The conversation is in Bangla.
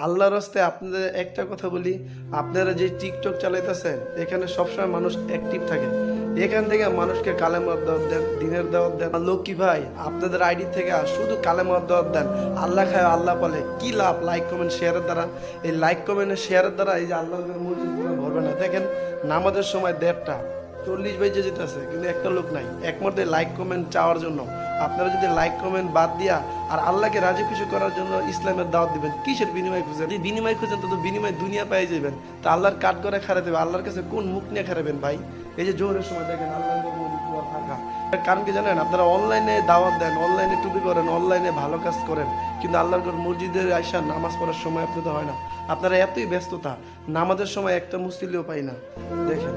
আল্লাহর রাস্তায় আপনাদের একটা কথা বলি, আপনারা যে টিকটক চালাইতেছেন এখানে সবসময় মানুষ অ্যাক্টিভ থাকে। এখান থেকে মানুষকে কালেমার দাওয়াত দেন, দিনের দাওয়াত দেন। লক্ষ্মী ভাই, আপনাদের আইডি থেকে শুধু কালেমার দাওয়াত দেন, আল্লাহ খায় আল্লাহ বলে, কি লাভ লাইক কমেন্ট শেয়ারের দ্বারা? এই লাইক কমেন্ট শেয়ারের দ্বারা এই যে আল্লাহর মসজিদ ভরবে না। দেখেন নামাজের সময় 1:30 বেজে যেতেছে কিন্তু একটা লোক নাই একমাত্র লাইক কমেন্ট চাওয়ার জন্য। আপনারা যদি লাইক কমেন্ট বাদ দিয়া আর আল্লাহকে রাজি খুশি করার জন্য ইসলামের দাওয়াত দিবেন, কিসের বিনিময় খুঁজেন? যদি বিনিময় খুঁজেন তো বিনিময় দুনিয়া পেয়ে যাবেন। তা আল্লাহর কাঠ করে খারাপ দেবে, আল্লাহর কাছে কোন মুখ নিয়ে খারাপেন ভাই? এই যে জোহরের সময় দেখেন আল্লাহ ফাঁকা। কারণ কি জানেন, আপনারা অনলাইনে দাওয়াত দেন, অনলাইনে টুপি করেন, অনলাইনে ভালো কাজ করেন, কিন্তু আল্লাহর মসজিদের আইসা নামাজ পড়ার সময় আপনাদের হয় না। আপনারা এতই ব্যস্ততা, নামাজের সময় একটা মুসলিও পাই না। দেখেন